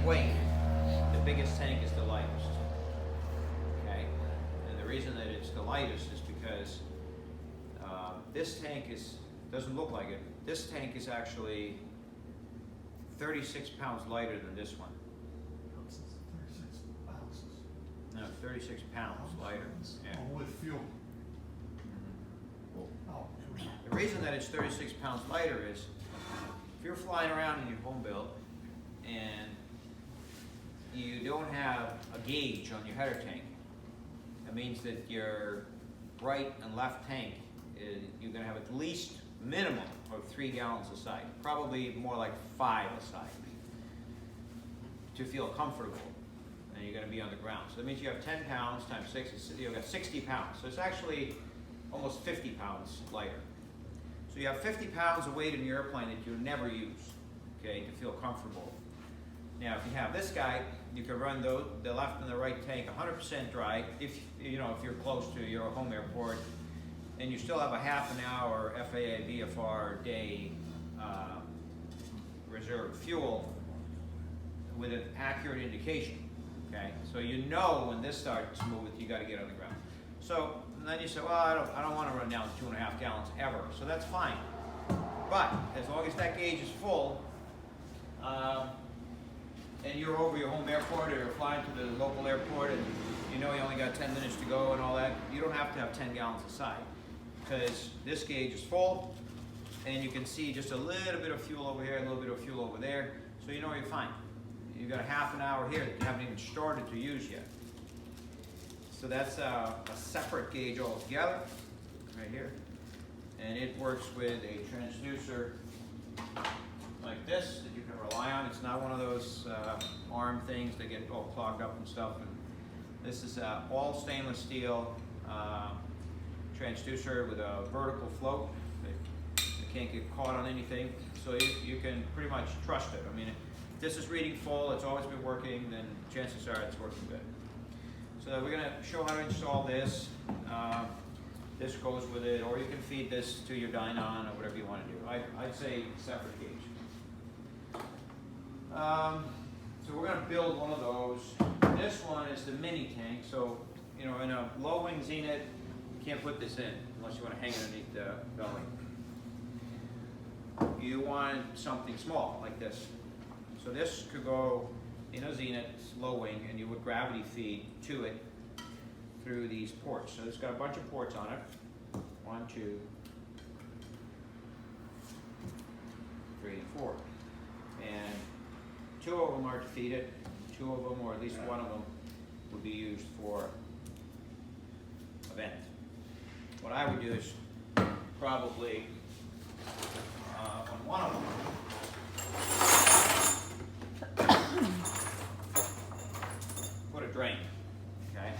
weight, the biggest tank is the lightest. Okay, and the reason that it's the lightest is because this tank doesn't look like it. This tank is actually 36 pounds lighter than this one. 36 ounces. No, 36 pounds lighter. Yeah. Oh, with fuel. Oh, The reason that it's 36 pounds lighter is if you're flying around in your home built and you don't have a gauge on your header tank, that means that your right and left tank, you're going to have at least minimum of 3 gallons a side, probably more like 5 a side to feel comfortable, and you're going to be on the ground. So that means you have 10 pounds times 6, you've got 60 pounds. So it's actually almost 50 pounds lighter. So you have 50 pounds of weight in your airplane that you never use, okay, to feel comfortable. Now, if you have this guy, you can run the left and the right tank 100% dry. If you're close to your home airport, and you still have a half an hour FAA BFR day reserve fuel with an accurate indication. Okay, so you know when this starts to move, you got to get on the ground. So and then you say, well, I don't want to run down 2.5 gallons ever, so that's fine. But as long as that gauge is full, and you're over your home airport or you're flying to the local airport and you know you only got 10 minutes to go and all that, you don't have to have 10 gallons aside because this gauge is full and you can see just a little bit of fuel over here, a little bit of fuel over there, so you know you're fine. You've got a half an hour here that you haven't even started to use yet. So that's a separate gauge altogether, right here. And it works with a transducer like this that you can rely on. It's not one of those arm things that get all clogged up and stuff. And this is all stainless steel transducer with a vertical float. It can't get caught on anything, so you can pretty much trust it. I mean, if this is reading full, it's always been working, then chances are it's working good. So we're going to show how to install this. This goes with it, or you can feed this to your Dynon or whatever you want to do. I'd say separate gauge. So we're going to build one of those. This one is the mini tank, so in a low wing Zenith, you can't put this in unless you want to hang it underneath the belly. You want something small like this. So this could go in a Zenith, low wing, and you would gravity feed to it through these ports. So it's got a bunch of ports on it. 1, 2, 3, and 4. And 2 of them are to feed it. 2 of them, or at least 1 of them, would be used for a vent. What I would do is probably on one of them, put a drain, okay?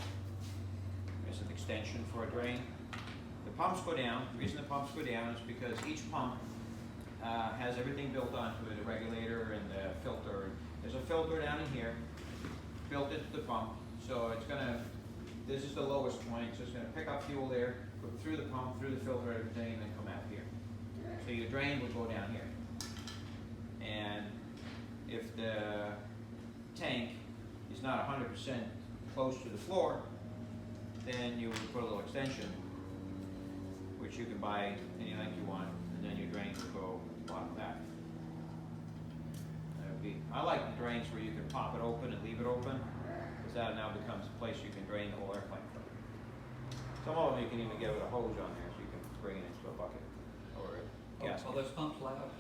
There's an extension for a drain. The pumps go down. The reason the pumps go down is because each pump has everything built onto it, the regulator and the filter. There's a filter down in here, built into the pump, so it's gonna, this is the lowest point, so it's gonna pick up fuel there, go through the pump, through the filter, everything, and then come out here. So your drain would go down here. And if the tank is not 100% close to the floor, then you would put a little extension, which you can buy any length you want, and then your drain will go bottom of that. I like the drains where you can pop it open and leave it open, because that now becomes a place you can drain the whole airplane from. Some of them you can even give it a hose on there, so you can bring it into a bucket or a gas. Are those pumps loud?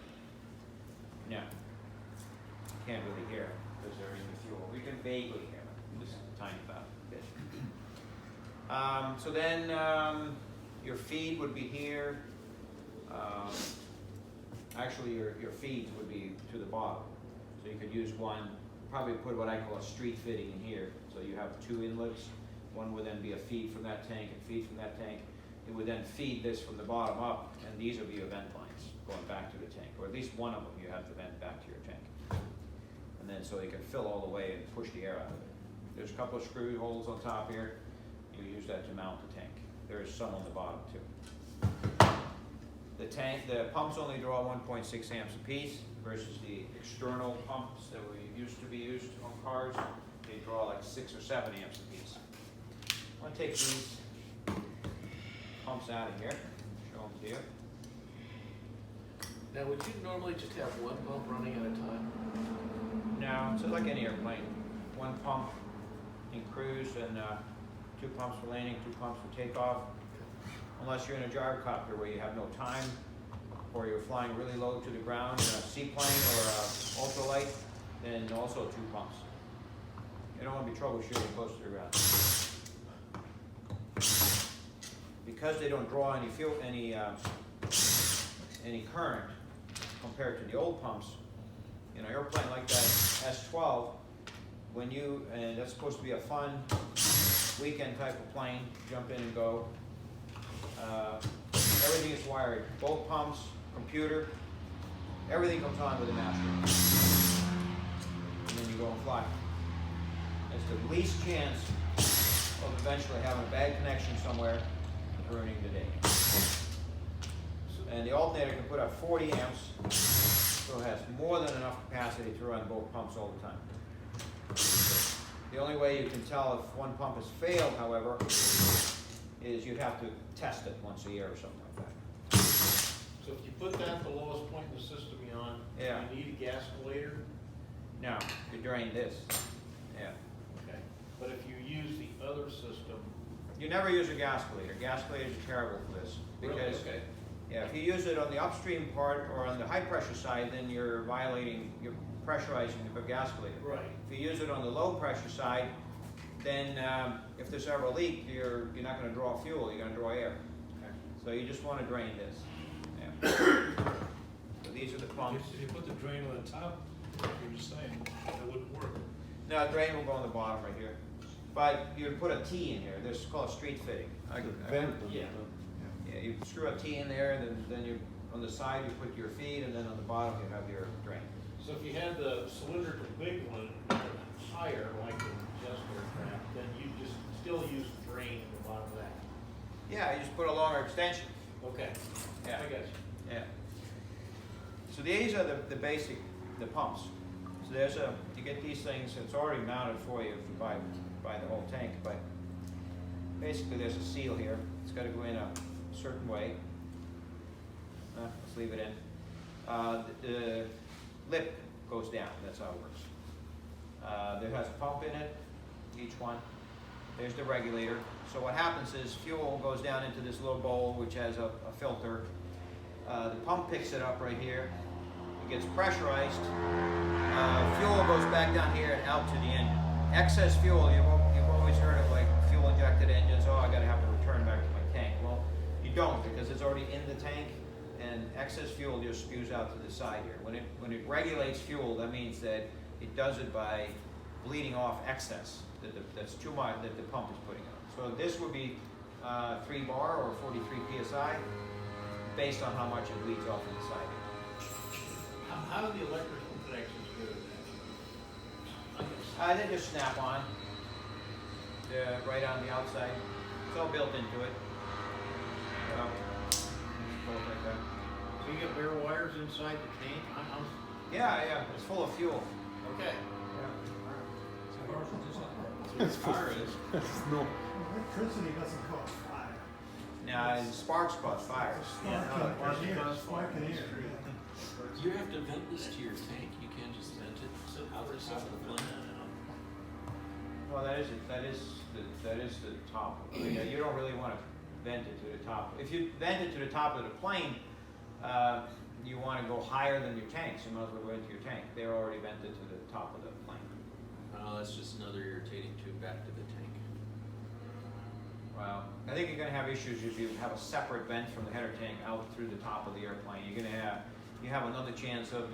No. You can't really hear because they're in the fuel. We can vaguely hear them, just a tiny bit. So then your feed would be here. Actually, your feeds would be to the bottom. So you could use one, probably put what I call a street fitting in here. So you have 2 inlets. One would then be a feed from that tank and feed from that tank. It would then feed this from the bottom up, and these would be your vent lines going back to the tank, or at least one of them you have to vent back to your tank. And then so they can fill all the way and push the air out of it. There's a couple of screw holes on top here. You use that to mount the tank. There is some on the bottom too. the pumps only draw 1.6 amps apiece versus the external pumps that we used to be used on cars. They draw like 6 or 7 amps apiece. I'm gonna take these pumps out of here, show them to you. Now, would you normally just have one pump running at a time? Now, it's like any airplane. One pump in cruise and 2 pumps for landing, 2 pumps for takeoff. Unless you're in a gyrocopter where you have no time, or you're flying really low to the ground in a seaplane or ultralight, then also 2 pumps. You don't want to be troubleshooting close to the ground. Because they don't draw any fuel, any current compared to the old pumps. In an airplane like that S-12, and that's supposed to be a fun weekend type of plane, jump in and go. Everything is wired, both pumps, computer, everything comes on with a master. And then you go and fly. It's the least chance of eventually having a bad connection somewhere and ruining the day. And the alternator can put out 40 amps, so it has more than enough capacity to run both pumps all the time. The only way you can tell if one pump has failed, however, is you'd have to test it once a year or something like that. So if you put that at the lowest point in the system you're on, Yeah. you need a gascolator? No, you drain this. Yeah. Okay. But if you use the other system. You never use a gascolator. Gascolators are terrible for this. Because, Really? Okay. yeah, if you use it on the upstream part or on the high pressure side, then you're pressurizing the gascolator. Right. If you use it on the low pressure side, then if there's ever a leak, you're not going to draw fuel, you're going to draw air. Okay. So you just want to drain this. Yeah. So these are the pumps. If you put the drain on the top, you're just saying, that wouldn't work. No, drain will go on the bottom right here. But you would put a T in here. This is called a street fitting. Yeah. Yeah, you screw a T in there, and then you, on the side, you put your feed, and then on the bottom, you have your drain. So if you had the cylindrical big one higher, like the jet aircraft, then you just still use the drain at the bottom of that. Yeah, you just put a longer extension. Okay. Yeah. I got you. Yeah. So these are the basic, the pumps. So you get these things, it's already mounted for you if you buy the whole tank, but basically there's a seal here. It's got to go in a certain way. Let's leave it in. The lip goes down, that's how it works. There has a pump in it, each one. There's the regulator. So what happens is fuel goes down into this little bowl which has a filter. The pump picks it up right here. It gets pressurized. Fuel goes back down here and out to the engine. Excess fuel, you've always heard of like fuel injected engines, oh, I gotta have to return back to my tank. Well, you don't, because it's already in the tank, and excess fuel just spews out to the side here. When it regulates fuel, that means that it does it by bleeding off excess that's too much that the pump is putting out. So this would be 3 bar or 43 psi, based on how much it bleeds off on the side. How do the electrical connections go to that? They just snap on, right on the outside. It's all built into it. Just pull it like that. So you get bare wires inside the tank? Yeah, it's full of fuel. Okay. As far as. No. Electricity doesn't cause fire. Now, sparks cause fires. Spark and air. You have to vent this to your tank. You can't just vent it out the top of the plane. Well, that is the top. I mean, you don't really want to vent it to the top. If you vent it to the top of the plane, you want to go higher than your tank. So you might as well go into your tank. They're already vented to the top of the plane. Oh, that's just another irritating tube back to the tank. Well, I think you're going to have issues if you have a separate vent from the header tank out through the top of the airplane. You're going to have another chance of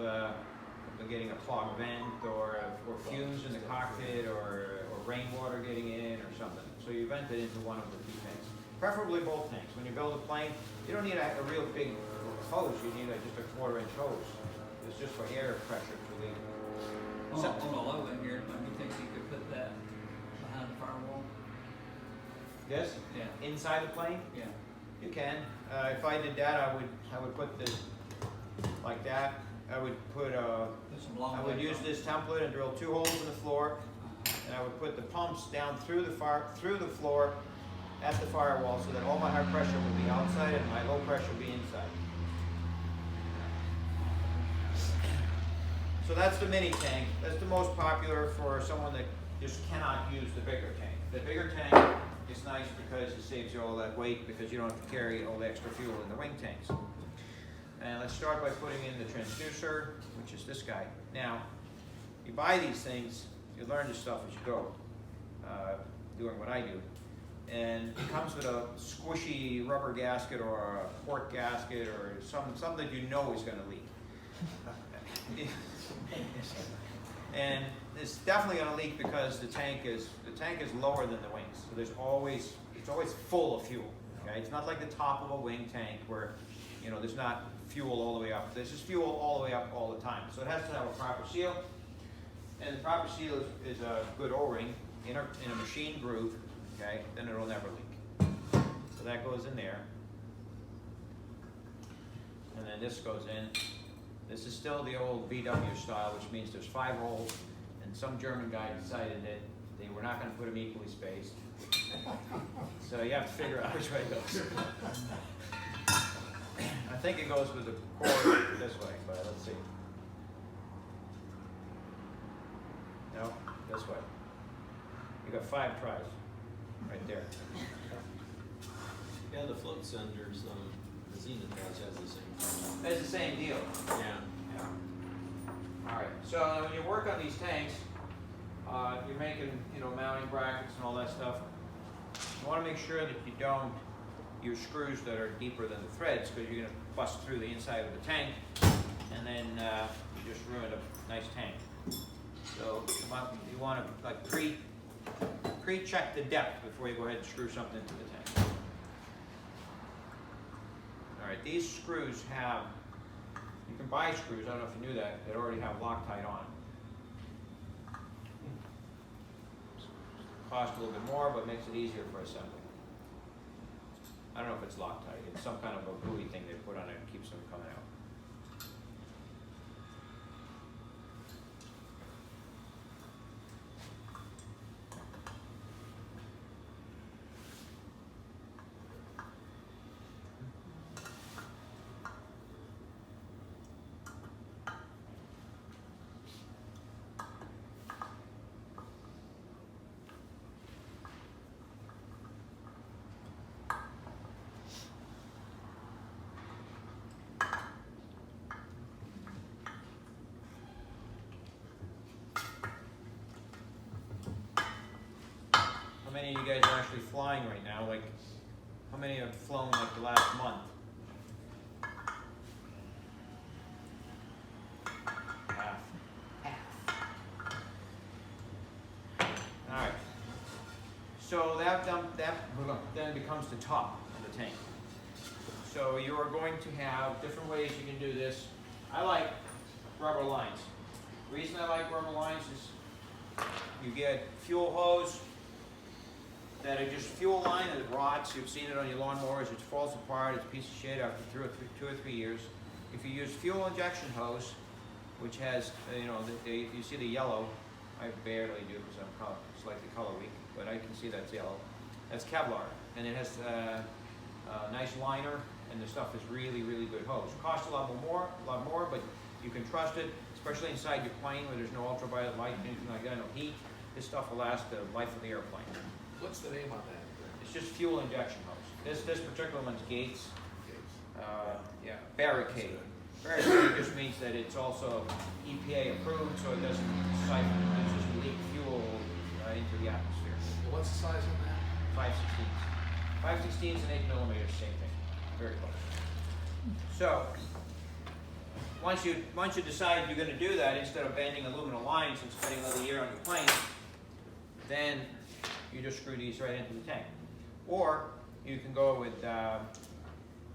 getting a clogged vent or fumes in the cockpit or rainwater getting in or something. So you vent it into one of the 2 tanks. Preferably both tanks. When you build a plane, you don't need a real big hose. You need just a 1/4-inch hose. It's just for air pressure to leave. On the low end here, don't you think you could put that behind the firewall? This? Yeah. Inside the plane? Yeah. You can. If I did that, I would put this like that. I would put Put some long I would legs use on. this template and drill 2 holes in the floor, and I would put the pumps down through the floor at the firewall, so that all my high pressure would be outside and my low pressure would be inside. So that's the mini tank. That's the most popular for someone that just cannot use the bigger tank. The bigger tank is nice because it saves you all that weight, because you don't have to carry all the extra fuel in the wing tanks. And let's start by putting in the transducer, which is this guy. Now, you buy these things, you learn this stuff as you go, doing what I do. And it comes with a squishy rubber gasket or a port gasket or something that you know is going to leak. And it's definitely going to leak because the tank is lower than the wings, so it's always full of fuel. Okay, it's not like the top of a wing tank where there's not fuel all the way up. There's just fuel all the way up all the time. So it has to have a proper seal, and the proper seal is a good O-ring in a machine groove. Okay, then it'll never leak. So that goes in there, and then this goes in. This is still the old VW style, which means there's 5 holes, and some German guy decided that they were not going to put them equally spaced. So you have to figure out which way it goes. I think it goes with the cord this way, but let's see. No, this way. You got 5 tries, right there. Yeah, the float senders, the Zenith has the same problem. It's the same deal. Yeah. All right. So when you work on these tanks, you're making mounting brackets and all that stuff. You want to make sure that you don't use screws that are deeper than the threads, because you're going to bust through the inside of the tank, and then you just ruin a nice tank. So you want to like pre-check the depth before you go ahead and screw something into the tank. All right, these screws you can buy screws, I don't know if you knew that already have Loctite on. Cost a little bit more, but makes it easier for assembly. I don't know if it's Loctite, it's some kind of a buoy thing they put on it and keeps them coming out. How many of you guys are actually flying right now? Like, how many have flown like the last month? Half. All right. So that then becomes the top of the tank. So you are going to have different ways you can do this. I like rubber lines. The reason I like rubber lines is you get fuel hose that are just fuel line and it rots. You've seen it on your lawnmowers. It falls apart. It's a piece of shit after 2 or 3 years. If you use fuel injection hose, which has, you see the yellow. I barely do because I'm slightly color weak, but I can see that's yellow. That's Kevlar, and it has a nice liner, and the stuff is really, really good hose. Costs a lot more, but you can trust it, especially inside your plane where there's no ultraviolet light, anything like that, no heat. This stuff will last the life of the airplane. What's the name on that? It's just fuel injection hose. This particular one's Gates. Barricade. Barricade just means that it's also EPA approved, so it doesn't siphon. It just leak fuel into the atmosphere. What's the size on that? 5/16. 5/16 and 8 millimeters, same thing. Very close. So once you decide you're going to do that, instead of bending aluminum lines and spending another year on your plane, then you just screw these right into the tank. Or you can go with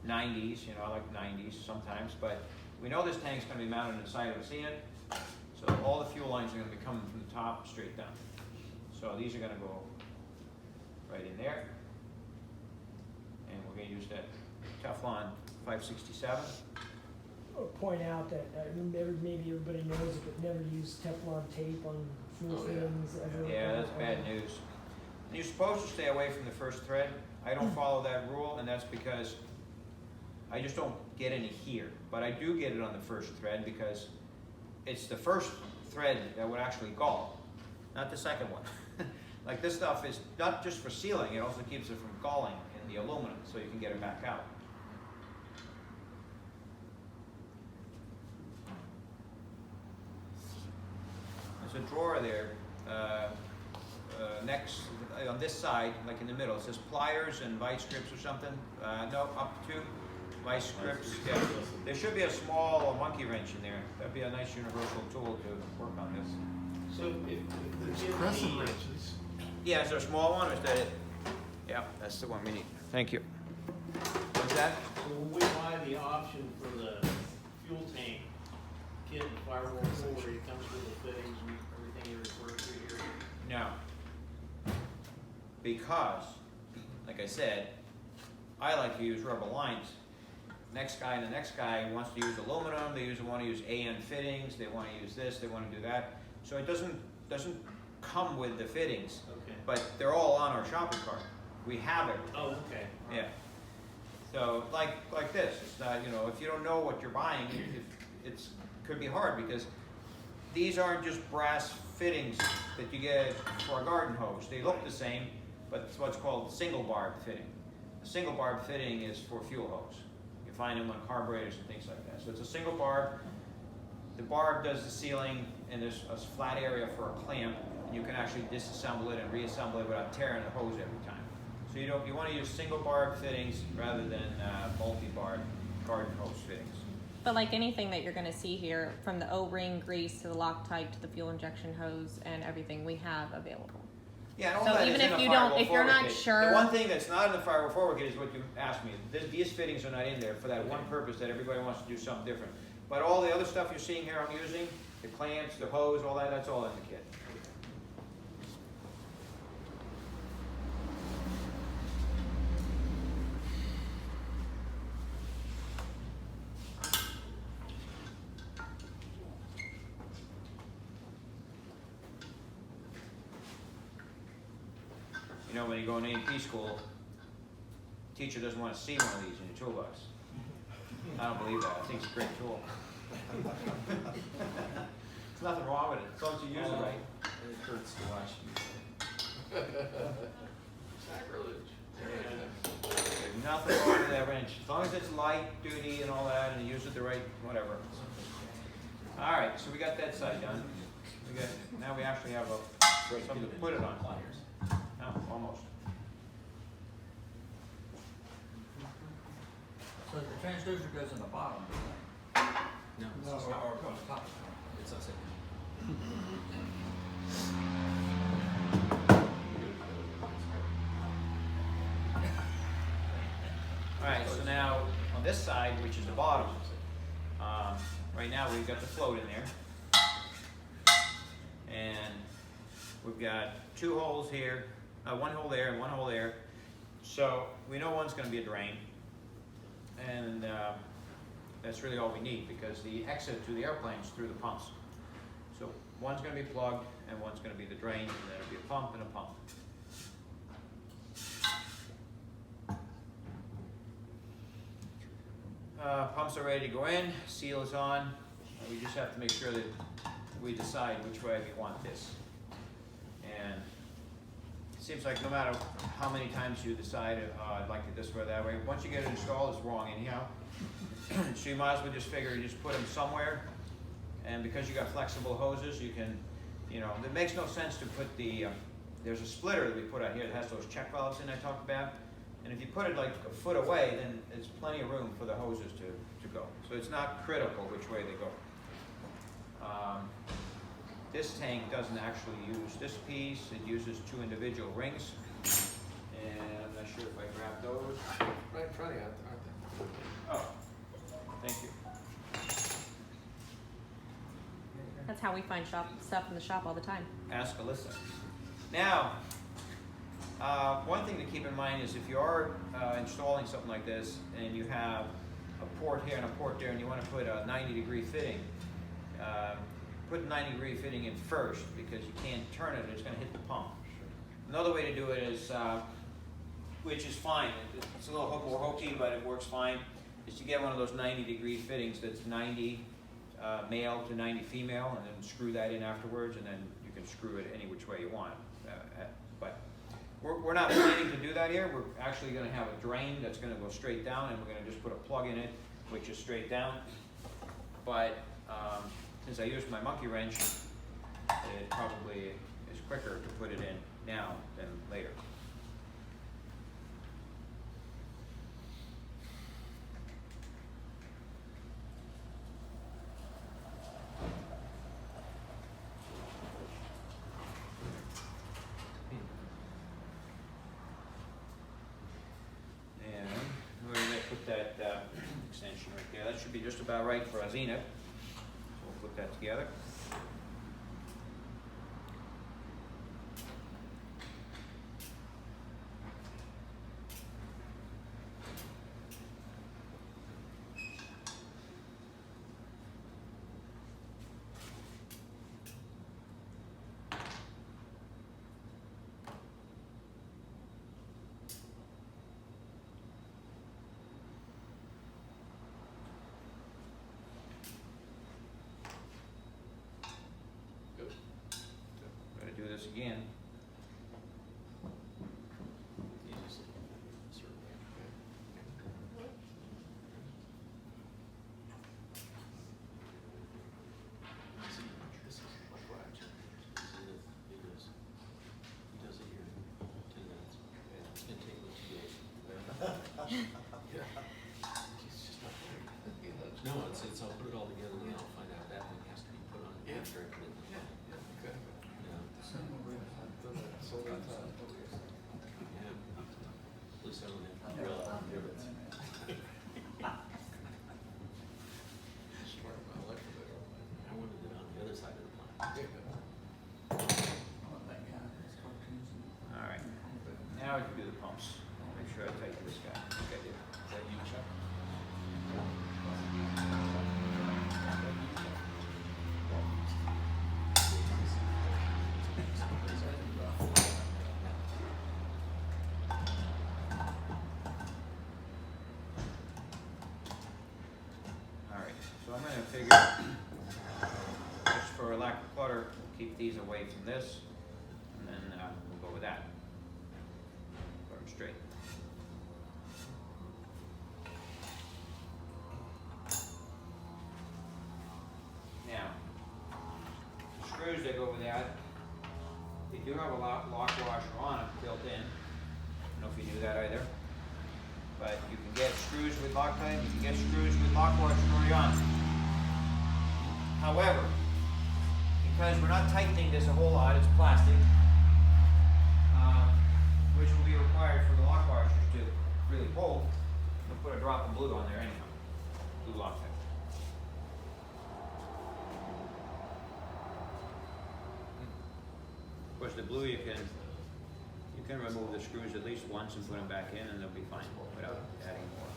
90s, I like 90s sometimes, but we know this tank's going to be mounted on the side of a Zenith, so all the fuel lines are going to be coming from the top straight down. So these are going to go right in there, and we're gonna use that Teflon 567. Or point out that maybe everybody knows it, but never use Teflon tape on fuel Oh, yeah. fittings ever. Yeah, that's bad news. And you're supposed to stay away from the first thread. I don't follow that rule, and that's because I just don't get any here. But I do get it on the first thread because it's the first thread that would actually gall, not the second one. Like this stuff is not just for sealing, it also keeps it from galling in the aluminum, so you can get it back out. There's a drawer there, next, on this side, like in the middle, it says pliers and vice grips or something. No, up to vice grips, yeah. There should be a small monkey wrench in there. That'd be a nice universal tool to work on this. So if There's if crescent the- wrenches. Yeah, is there a small one or is that it? Yeah, that's the one we need. Thank you. What's that? So when we buy the option for the fuel tank kit and firewall forward, it comes with the fittings and everything you referred to here. No. Because, like I said, I like to use rubber lines. Next guy and the next guy wants to use aluminum, they want to use AN fittings, they want to use this, they want to do that. So it doesn't come with the fittings, Okay. but they're all on our shopping cart. We have it. Oh, okay. Yeah. So like this, it's not, if you don't know what you're buying, it's could be hard because these aren't just brass fittings that you get for a garden hose. They look the same, but it's what's called single barb fitting. A single barb fitting is for fuel hose. You find them on carburetors and things like that. So it's a single barb. The barb does the sealing, and there's a flat area for a clamp, and you can actually disassemble it and reassemble it without tearing the hose every time. So you want to use single barb fittings rather than multi-barb garden hose fittings. But like anything that you're gonna see here, from the O-ring grease to the Loctite to the fuel injection hose and everything we have available. Yeah, and all So that even is in if a you don't- firewall if you're forward not kit. sure- The one thing that's not in the firewall forward kit is what you asked me. These fittings are not in there for that one purpose that everybody wants to do something different. But all the other stuff you're seeing here I'm using, the clamps, the hose, all that, that's all in the kit. When you go in AP school, teacher doesn't want to see one of these in your toolbox. I don't believe that. I think it's a great tool. There's nothing wrong with it, as long as you use it right. It hurts to watch you. Sacrilege. There's nothing wrong with that wrench, as long as it's light duty and all that, and you use it the right, whatever. All right, so we got that side done. Now we actually have something to put it on. No, almost. So the transducer goes in the bottom, No, or on the top. it's upside All right, so now on this side, which is the bottom, right now we've got the float in there. And we've got two holes here, one hole there and one hole there. So we know one's going to be a drain. And that's really all we need because the exit to the airplane's through the pumps. So one's going to be plugged and one's going to be the drain, and then it'll be a pump and a pump. Pumps are ready to go in, seal is on. We just have to make sure that we decide which way we want this. And it seems like no matter how many times you decide, I'd like it this way or that way, once you get it installed, it's wrong anyhow. So you might as well just figure you just put them somewhere. And because you got flexible hoses, you can, it makes no sense to put there's a splitter that we put out here that has those check valves in I talked about. And if you put it like a foot away, then there's plenty of room for the hoses to go. So it's not critical which way they go. This tank doesn't actually use this piece. It uses two individual rings. And I'm not sure if I grabbed those. right in front of you, aren't they? Oh, thank you. That's how we find stuff in the shop all the time. Ask Alyssa. Now, One thing to keep in mind is if you are installing something like this and you have a port here and a port there and you want to put a 90-degree fitting, put 90-degree fitting in first because you can't turn it, it's going to hit the pump. Another way to do it is, which is fine, it's a little hook or hokey, but it works fine, is to get one of those 90-degree fittings that's 90 male to 90 female, and then screw that in afterwards, and then you can screw it any which way you want. But we're not planning to do that here. We're actually going to have a drain that's going to go straight down, and we're going to just put a plug in it, which is straight down. But since I used my monkey wrench, it probably is quicker to put it in now than later. That extension right there. That should be just about right for our Zenith. So we'll put that together. Do this again. You just circle it, See, this is like what I checked. He does it here in 10 minutes. It's gonna take me 2 days. Yeah. It's just not there. No, it's I'll put it all together and then I'll find out that one has to be put on after I put it in. Yeah, okay. Yeah. Yeah. At least I don't have to drill out rivets. I wanted it on the other side of the plant. All right. Now we can do the pumps. Make sure I tighten this guy. Okay, dude. Is that you, Chuck? All right. So I'm going to figure, just for lack of clutter, keep these away from this, and then we'll go with that. Put them straight. Now, the screws that go with that, they do have a lock washer on it built in. I don't know if you knew that either. But you can get screws with Loctite, you can get screws with lock washer already on. However, because we're not tightening this a whole lot, it's plastic, which will be required for the lock washers to really hold, we'll put a drop of glue on there anyhow, glue Loctite. Of course, the glue you can remove the screws at least once and put them back in, and they'll be fine without adding more.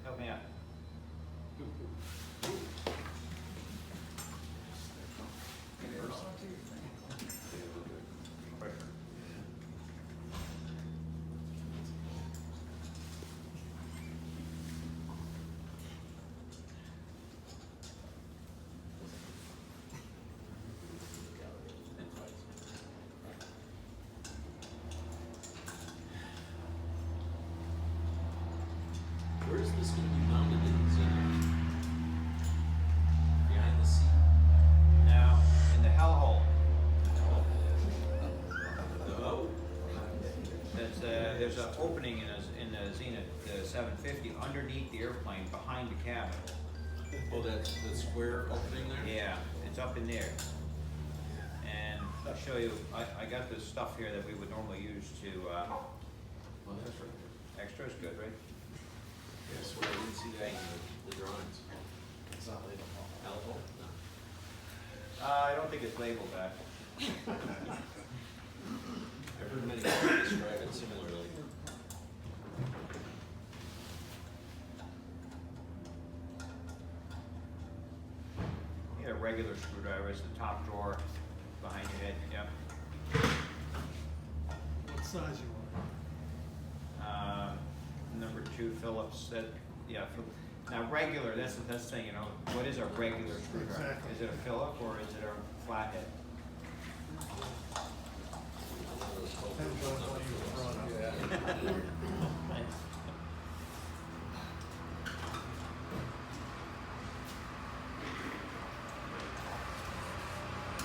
Help me out. Where is this gonna be mounted in Zenith? Behind the seat? Now, in the hellhole. there's an opening in the Zenith, the 750, underneath the airplane, behind the cabin. Oh, that square opening there? Yeah, it's up in there. And I'll show you, I got this stuff here that we would normally use to, Well, that's right. extra is good, right? Yeah, I swear I didn't see that in the drawings. It's not labeled. Palatable? No. I don't think it's labeled that. I've heard many people describe it similarly. Yeah, a regular screwdriver is the top drawer behind your head, yeah. What size you want? Number 2 Phillips, that, yeah, now regular, that's the thing, you know, what is a regular screwdriver? Exactly. Is it a Phillips or is it a flathead? Depends on what you run.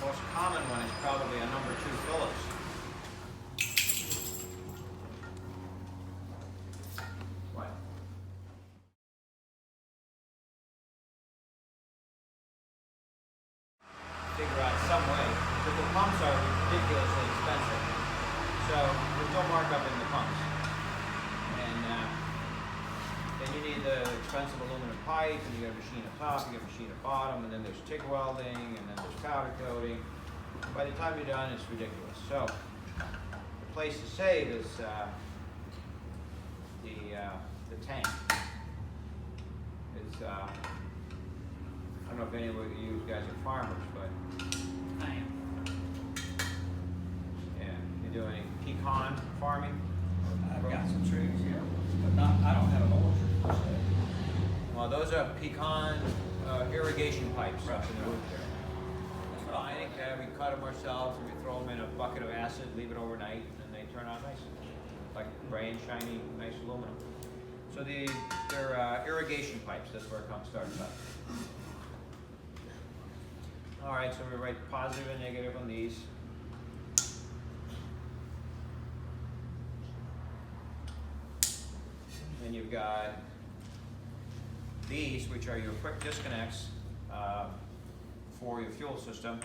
Most common one is probably a number 2 Phillips. What? Figure out some way, but the pumps are ridiculously expensive. So there's no markup in the pumps. And then you need the expensive aluminum pipe, and you got a machine at top, you got a machine at bottom, and then there's TIG welding, and then there's powder coating. By the time you're done, it's ridiculous. So the place to save is the tank. It's I don't know if any of you guys are farmers, but I am. yeah, you do any pecan farming? I've got some trees, yeah, but not, I don't have an orchard per se. Well, those are pecan irrigation pipes up in the roof there. That's what I I think we cut them ourselves, and we throw them in a bucket of acid, leave it overnight, and then they turn out nice, like bright, shiny, nice aluminum. So they're irrigation pipes. That's where it starts up. All right, so we write positive and negative on these. Then you've got these, which are your quick disconnects for your fuel system.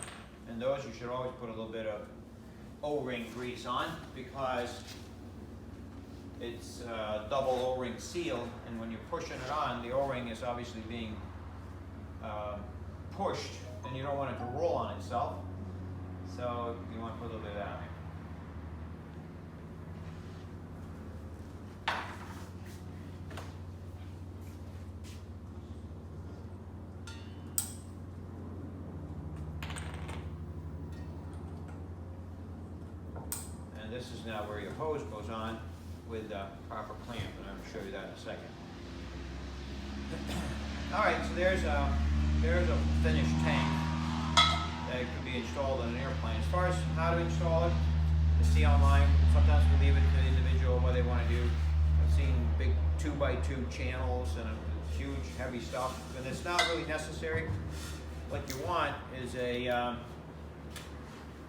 And those you should always put a little bit of O-ring grease on, because it's double O-ring sealed, and when you're pushing it on, the O-ring is obviously being pushed, and you don't want it to roll on itself. So you want to put a little bit of that on there. And this is now where your hose goes on with the proper clamp, and I'm going to show you that in a second. All right, so there's a finished tank that could be installed on an airplane. As far as how to install it, you see online. Sometimes we leave it to the individual what they want to do. I've seen big 2x2 channels and huge heavy stuff, and it's not really necessary. What you want is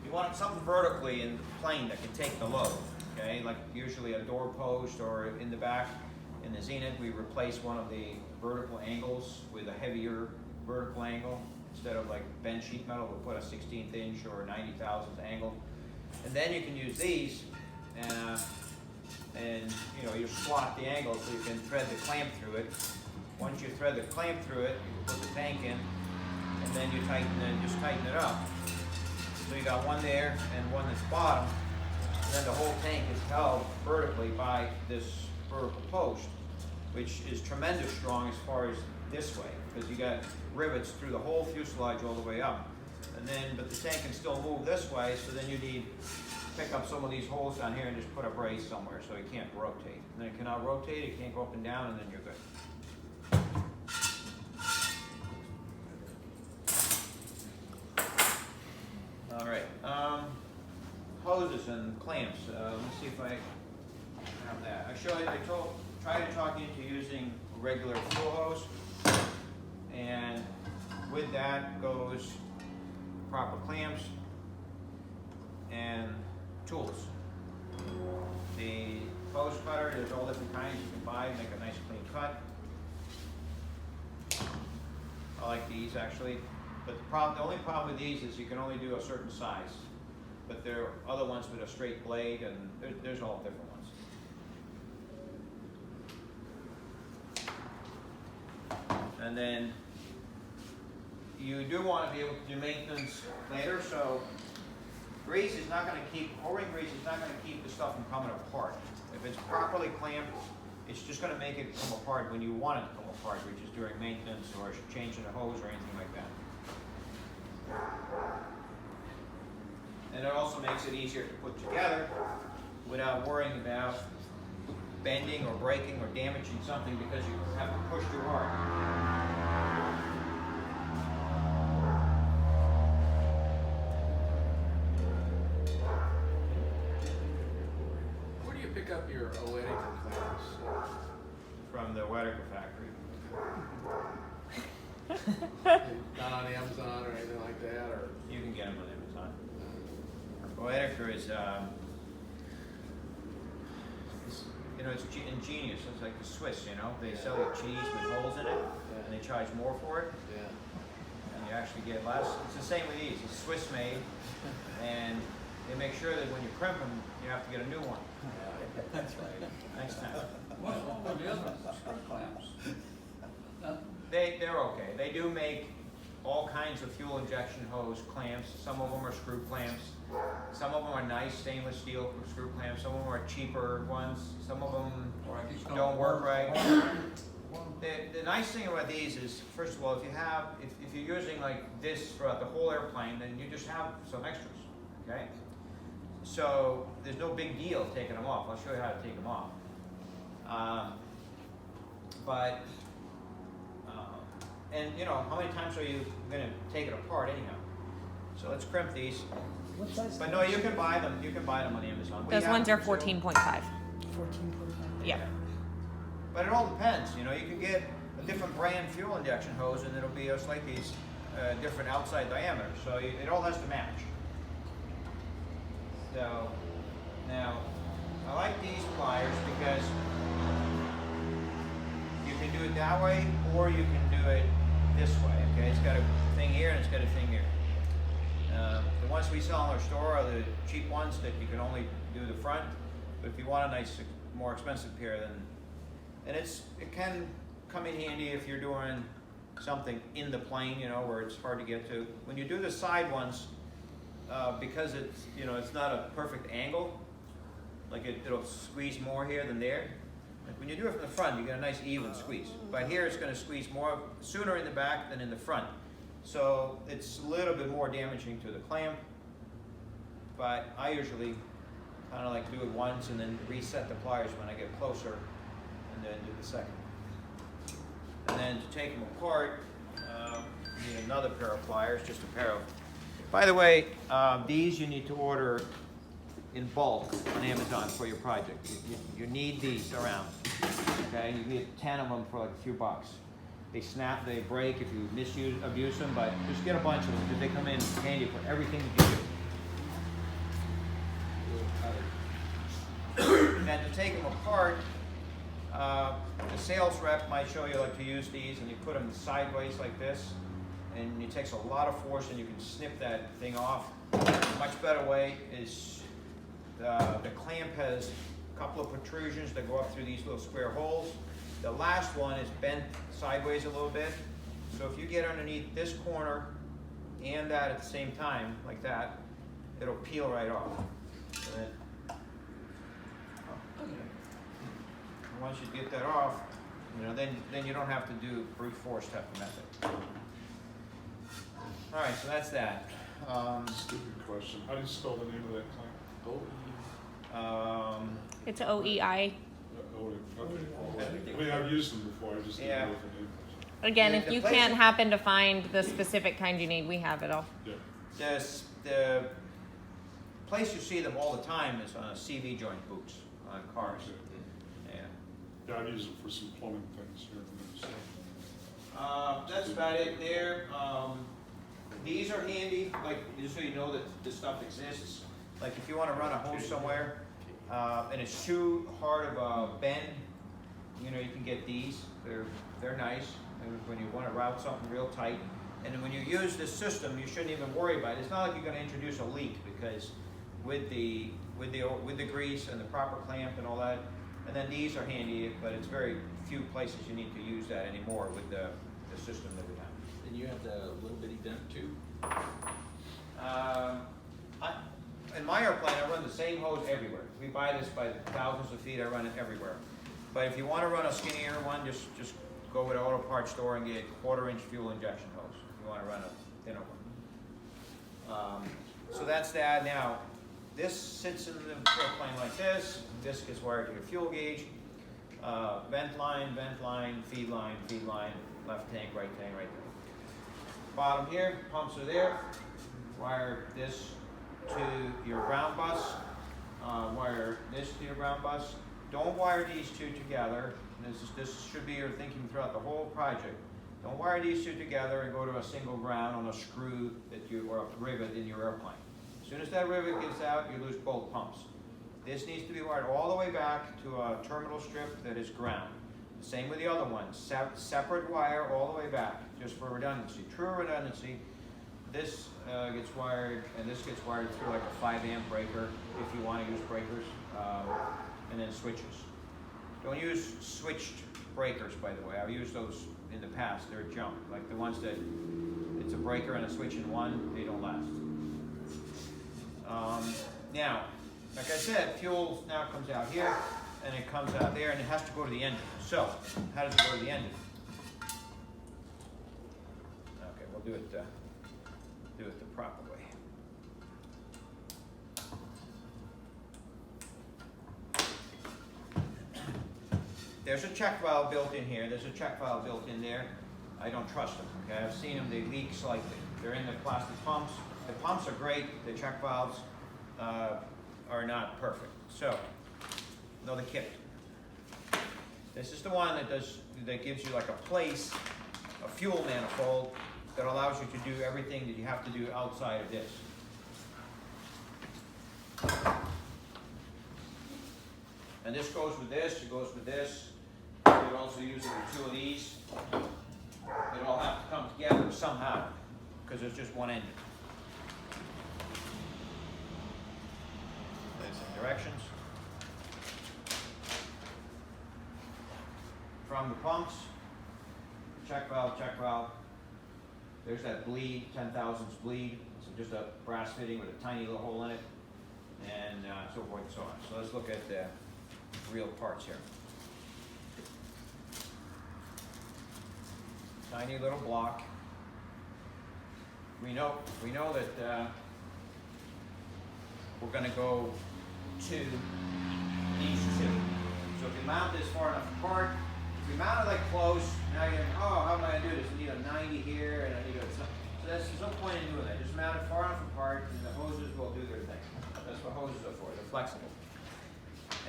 you want something vertically in the plane that can take the load, okay? Like usually a door post, or in the back. In the Zenith, we replace one of the vertical angles with a heavier vertical angle. Instead of like bent sheet metal, we'll put a 16th inch or a 90,000th angle. And then you can use these and you know, you slot the angle so you can thread the clamp through it. Once you thread the clamp through it, you can put the tank in, and then you just tighten it up. So you got one there and one that's bottom, and then the whole tank is held vertically by this vertical post, which is tremendous strong as far as this way, because you got rivets through the whole fuselage all the way up. And then, but the tank can still move this way, so then you need to pick up some of these holes down here and just put a brace somewhere so it can't rotate. And then it cannot rotate, it can't go up and down, and then you're good. All right, hoses and clamps. Let me see if I have that. Tried to talk you into using a regular fuel hose, and with that goes proper clamps and tools. The hose cutter. There's all different kinds you can buy, make a nice clean cut. I like these actually, but the only problem with these is you can only do a certain size. But there are other ones with a straight blade, and there's all different ones. And then you do want to be able to do maintenance later, so grease is not going to keep, O-ring grease is not going to keep the stuff from coming apart. If it's properly clamped, it's just going to make it come apart when you want it to come apart, which is during maintenance or changing the hose or anything like that. And it also makes it easier to put together without worrying about bending or breaking or damaging something because you have to push too hard. Where do you pick up your Oedica clamps? From the Whitaker factory. Not on Amazon or anything like that, or? You can get them on Amazon. Whitaker is, you know, it's ingenious. It's like the Swiss, you know. They sell you cheese with holes in it, and they charge more for it, Yeah. and you actually get less. It's the same with these. It's Swiss made, and they make sure that when you crimp them, you have to get a new one That's right. next time. What's wrong with the other screw clamps? Nothing. They're okay. They do make all kinds of fuel injection hose clamps. Some of them are screw clamps. Some of them are nice stainless steel screw clamps. Some of them are cheaper ones. Some of them don't work right. The nice thing about these is, first of all, if you're using like this throughout the whole airplane, then you just have some extras, okay? So there's no big deal taking them off. I'll show you how to take them off. And you know, how many times are you going to take it apart anyhow? So let's crimp these. What size? But no, you can buy them. You can buy them on Amazon. Those ones are 14.5. 14.5. Yeah. But it all depends. You know, you can get a different brand fuel injection hose, and it'll be a slightly different outside diameter. So it all has to match. So now, I like these pliers because you can do it that way, or you can do it this way. Okay, it's got a thing here and it's got a thing here. The ones we sell in our store are the cheap ones that you can only do the front. But if you want a nice, more expensive pair, then it can come in handy if you're doing something in the plane, you know, where it's hard to get to. When you do the side ones, because it's, you know, it's not a perfect angle, like it'll squeeze more here than there. Like when you do it from the front, you get a nice even squeeze. But here it's going to squeeze more sooner in the back than in the front. So it's a little bit more damaging to the clamp. But I usually kind of like do it once and then reset the pliers when I get closer, and then do the second. And then to take them apart, you need another pair of pliers, just a pair of. By the way, these you need to order in bulk on Amazon for your project. You need these around. Okay, you get 10 of them for like a few bucks. They snap, they break if you abuse them, but just get a bunch of them because they come in handy for everything that you do. And to take them apart, the sales rep might show you like to use these, and you put them sideways like this, and it takes a lot of force, and you can snip that thing off. A much better way is the clamp has a couple of protrusions that go up through these little square holes. The last one is bent sideways a little bit, so if you get underneath this corner and that at the same time, like that, it'll peel right off. So then, once you get that off, you know, then you don't have to do brute force type of method. All right, so that's that. Stupid question. How do you spell the name of that clamp? It's OEI. Okay. I mean, I've used them before. I just didn't know what the name was. Again, Yeah, if the you place- can't happen to find the specific kind you need, we have it all. Yeah. The place you see them all the time is on CV joint boots on cars. Yeah. Yeah, I've used them for some plumbing things here and there. So. That's about it there. These are handy, like just so you know that this stuff exists. Like if you want to run a hose somewhere, and it's too hard of a bend, you know, you can get these. They're nice when you want to route something real tight. And then when you use this system, you shouldn't even worry about it. It's not like you're going to introduce a leak, because with the grease and the proper clamp and all that, and then these are handy, but it's very few places you need to use that anymore with the system that we have. And you have the little bitty dent too? In my airplane, I run the same hose everywhere. We buy this by thousands of feet. I run it everywhere. But if you want to run a skinnier one, just go with an auto parts store and get a 1/4-inch fuel injection hose. If you want to run a thinner one. So that's that. Now, this sits in the airplane like this. This gets wired to your fuel gauge. Vent line, feed line, left tank, right there. Bottom here, pumps are there. Wire this to your ground bus. Wire this to your ground bus. Don't wire these two together. This should be your thinking throughout the whole project. Don't wire these two together and go to a single ground on a screw or a rivet in your airplane. As soon as that rivet gets out, you lose both pumps. This needs to be wired all the way back to a terminal strip that is ground. Same with the other ones. Separate wire all the way back, just for redundancy. True redundancy. This gets wired, and this gets wired through like a 5-amp breaker if you want to use breakers, and then switches. Don't use switched breakers, by the way. I've used those in the past. They're junk. Like the ones that it's a breaker and a switch in one, they don't last. Now, like I said, fuel now comes out here, and it comes out there, and it has to go to the engine. So, how does it go to the engine? Okay, we'll do it the proper way. There's a check valve built in here. There's a check valve built in there. I don't trust them. Okay, I've seen them. They leak slightly. They're in the plastic pumps. The pumps are great. The check valves are not perfect. So, another kit. This is the one that gives you like a place, a fuel manifold that allows you to do everything that you have to do outside of this. And this goes with this. It goes with this. You could also use it with 2 of these. They all have to come together somehow, because there's just one engine. There's some directions. From the pumps, check valve. There's that bleed, 10,000ths bleed. It's just a brass fitting with a tiny little hole in it, and so forth and so on. So let's look at the real parts here. Tiny little block. We know that we're going to go to these two. So if you mount this far enough apart, if you mount it like close, now you're going, oh, how am I going to do this? I need a 90 here, and I need a... So there's no point in doing that. Just mount it far enough apart, and the hoses will do their thing. That's what hoses are for. They're flexible.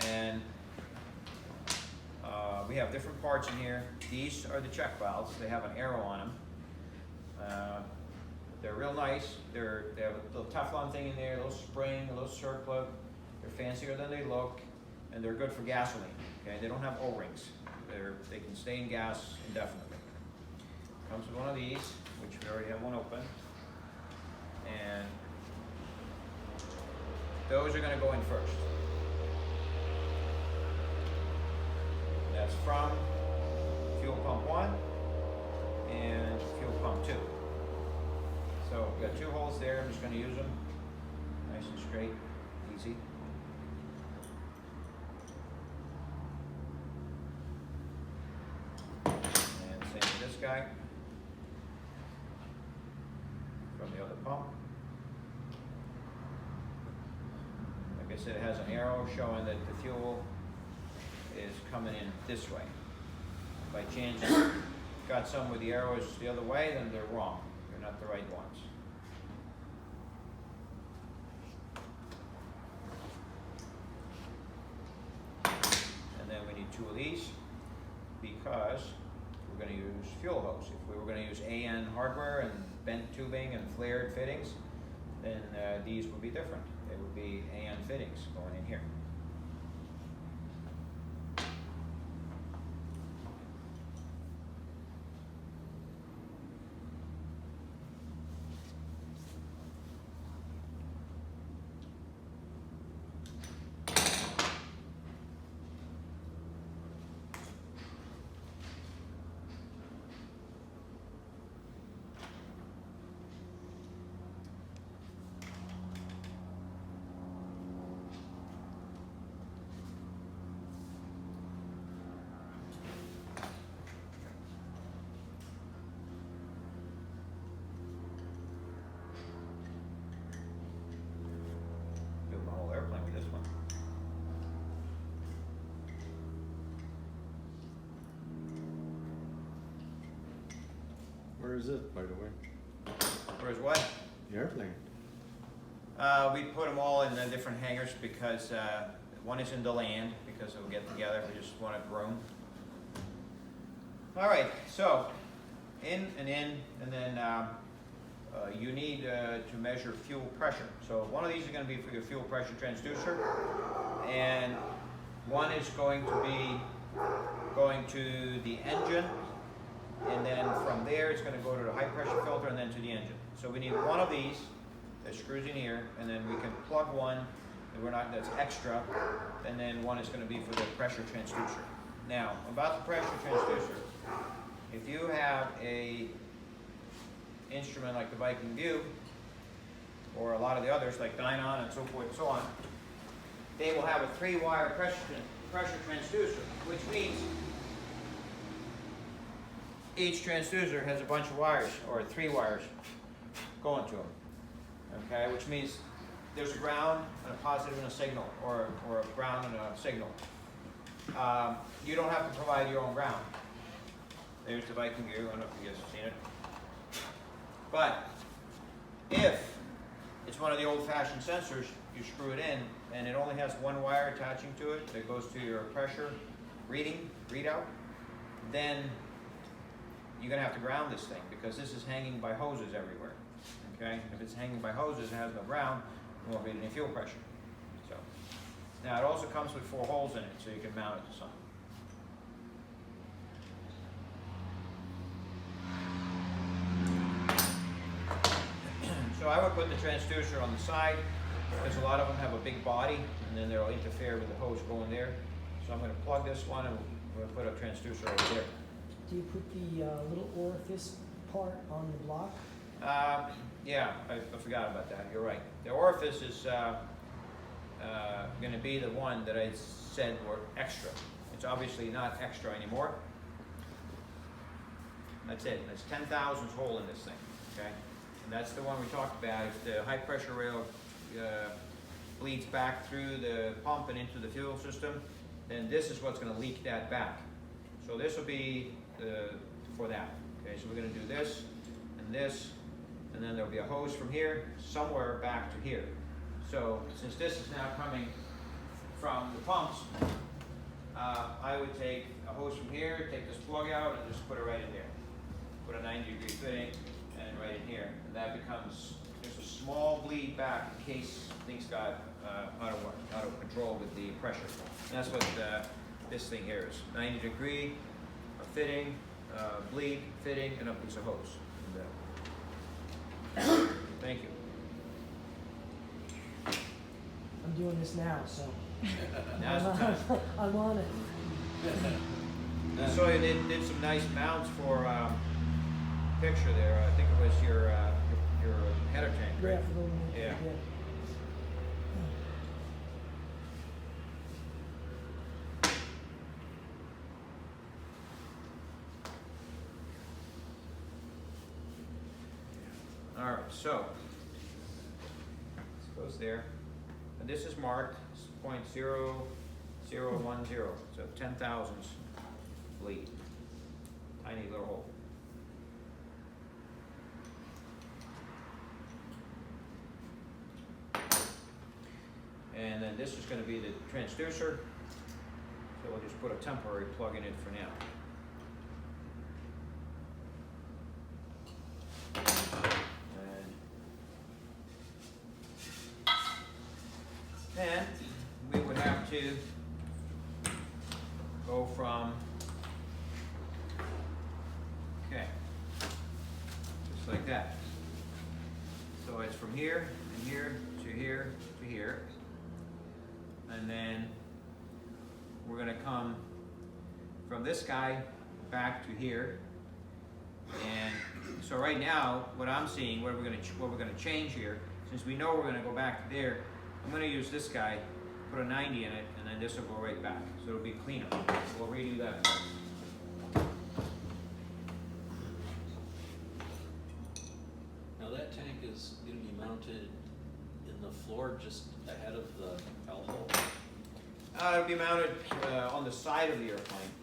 And we have different parts in here. These are the check valves. They have an arrow on them. They're real nice. They have a little Teflon thing in there, a little spring, a little circlip. They're fancier than they look, and they're good for gasoline. Okay, they don't have O-rings. They can stay in gas indefinitely. Comes with one of these, which we already have one open, and those are going to go in first. That's from fuel pump 1 and fuel pump 2. So we've got 2 holes there. I'm just going to use them nice and straight, easy. And same with this guy from the other pump. Like I said, it has an arrow showing that the fuel is coming in this way. By chance you got some where the arrow is the other way, then they're wrong. They're not the right ones. And then we need 2 of these because we're going to use fuel hose. If we were going to use AN hardware and bent tubing and flared fittings, then these would be different. They would be AN fittings going in here. is it, by the way? Whereas what? The airplane. We put them all in different hangars because one is in the land because we'll get together. We just want to groom. All right, so in, and then you need to measure fuel pressure. So one of these is going to be for your fuel pressure transducer, and one is going to be going to the engine, and then from there it's going to go to the high pressure filter and then to the engine. So we need one of these that screws in here, and then we can plug one, and that's extra, and then one is going to be for the pressure transducer. Now, about the pressure transducer, if you have a instrument like the Viking View, or a lot of the others like Dynon and so forth and so on, they will have a 3-wire pressure transducer, which means each transducer has a bunch of wires, or 3 wires going to them. Okay, which means there's a ground and a positive and a signal, or a ground and a signal. You don't have to provide your own ground. There's the Viking View. I don't know if you guys have seen it. But if it's one of the old-fashioned sensors, you screw it in, and it only has 1 wire attaching to it that goes to your pressure readout, then you're going to have to ground this thing, because this is hanging by hoses everywhere. Okay? If it's hanging by hoses and has no ground, you won't read any fuel pressure. So now it also comes with 4 holes in it, so you can mount it to something. So I would put the transducer on the side, because a lot of them have a big body, and then they'll interfere with the hose going there. So I'm going to plug this one, and we're going to put a transducer over there. Do you put the little orifice part on the block? Yeah, I forgot about that. You're right. The orifice is going to be the one that I said were extra. It's obviously not extra anymore. That's it. That's 10 thousandths hole in this thing. Okay, and that's the one we talked about. If the high pressure rail bleeds back through the pump and into the fuel system, then this is what's going to leak that back. So this will be for that. Okay, so we're going to do this, and then there'll be a hose from here somewhere back to here. So since this is now coming from the pumps, I would take a hose from here, take this plug out, and just put it right in there. Put a 90-degree fitting, and right in here. And that becomes just a small bleed back in case things got out of control with the pressure. And that's what this thing here is. 90-degree, a fitting, bleed, fitting, and a piece of hose. And, thank you. I'm doing this now, so Now's the time. I'm on it. So you did some nice mounts for picture there. I think it was your header tank, right? Yeah, for the Yeah. All right, so this goes there, and this is marked 0.0010, so 10 thousandths bleed, tiny little hole. And then this is going to be the transducer, so we'll just put a temporary plug in it for now. And we would have to go from, okay, just like that. So it's from here and here to here to here. And then we're going to come from this guy back to here. And so right now, what I'm seeing, what we're going to change here, since we know we're going to go back to there, I'm going to use this guy, put a 90 in it, and then this will go right back. So it'll be cleaner. We'll redo that. Now that tank is going to be mounted in the floor just ahead of the L hole. It'll be mounted on the side of the airplane,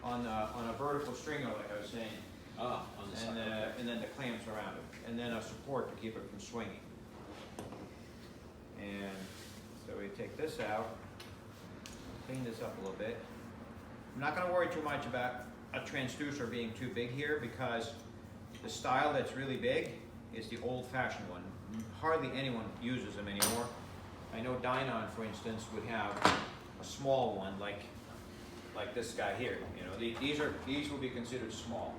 on a vertical stringer, like I was saying. Ah, on the side. and then the clamps around it, and then a support to keep it from swinging. And so we take this out, clean this up a little bit. I'm not gonna worry too much about a transducer being too big here, because the style that's really big is the old-fashioned one. Hardly anyone uses them anymore. I know Dynon, for instance, would have a small one like this guy here. You know, these will be considered small.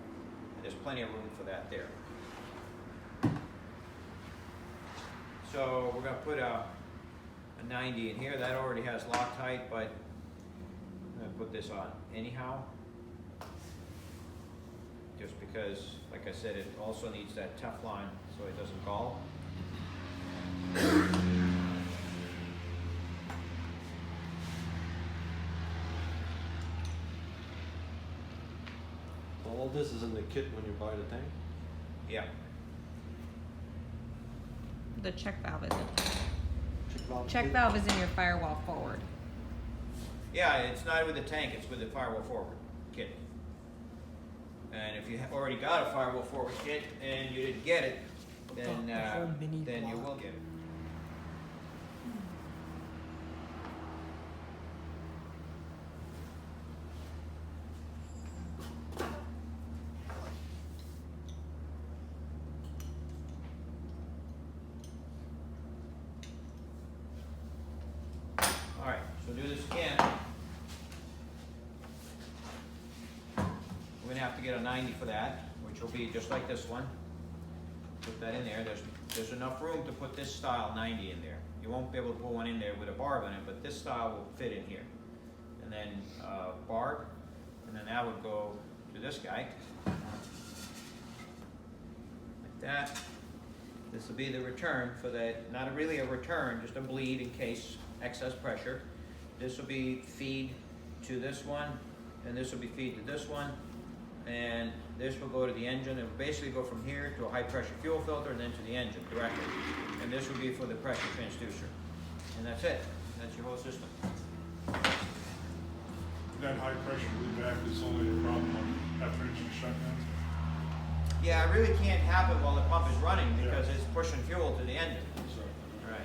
And there's plenty of room for that there. So we're gonna put a 90 in here. That already has Loctite, but I'm gonna put this on anyhow. Just because, like I said, it also needs that Teflon so it doesn't gall. All this is in the kit when you buy the tank? Yeah. The check valve isn't. Check Check valve is in your firewall forward. Yeah, it's not with the tank, it's with the firewall forward kit. And if you already got a firewall forward kit and you didn't get it, then The whole mini then you block. will get it. All right, so do this again. We're gonna have to get a 90 for that, which will be just like this one. Put that in there. There's enough room to put this style 90 in there. You won't be able to put one in there with a barb in it, but this style will fit in here. And then barb, and then that would go to this guy. Like that. This will be the return for that, not really a return, just a bleed in case excess pressure. This will be feed to this one, and this will be feed to this one, and this will go to the engine. It will basically go from here to a high pressure fuel filter and then to the engine directly. And this will be for the pressure transducer. And that's it. That's your whole system. That high pressure bleed back is only a problem after engine shutdown. Yeah, it really can't happen while the pump is running because it's pushing fuel to the engine. So, Right.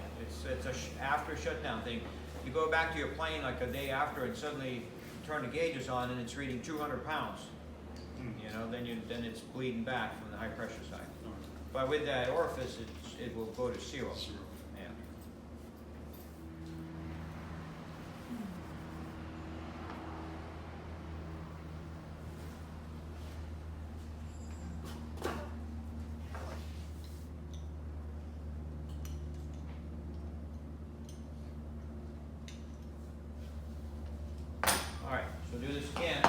It's a after shutdown thing. You go back to your plane like a day after and suddenly turn the gauges on and it's reading 200 pounds. You know, then it's bleeding back from the high pressure side. But with that orifice, it will go to zero. Zero. Yeah. All right, so do this again.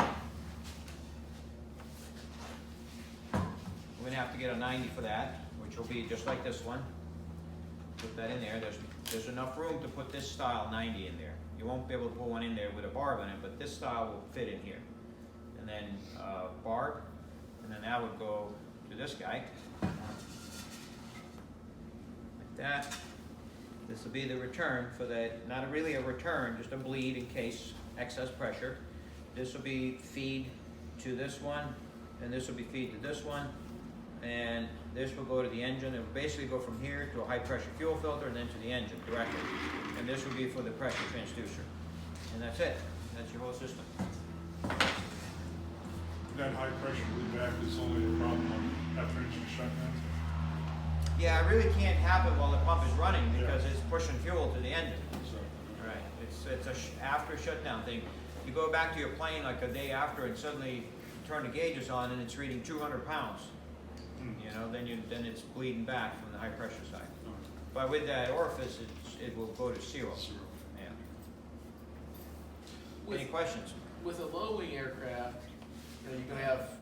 We're gonna have to get a 90 for that, which will be just like this one. Put that in there. There's enough room to put this style 90 in there. You won't be able to put one in there with a barb in it, but this style will fit in here. And then barb, and then that would go to this guy. Like that. This will be the return for that, not really a return, just a bleed in case excess pressure. This will be feed to this one, and this will be feed to this one, and this will go to the engine. It will basically go from here to a high pressure fuel filter and then to the engine directly. And this will be for the pressure transducer. And that's it. That's your whole system. that high pressure bleed back is only a problem after engine shutdown. Yeah, it really can't happen while the pump is running because it's pushing fuel to the engine. So, Right. It's a after shutdown thing. You go back to your plane like a day after and suddenly turn the gauges on and it's reading 200 pounds. You know, then it's bleeding back from the high pressure side. But with that orifice, it will go to zero. Zero. Yeah. Any questions? With a low wing aircraft, you know, you're gonna have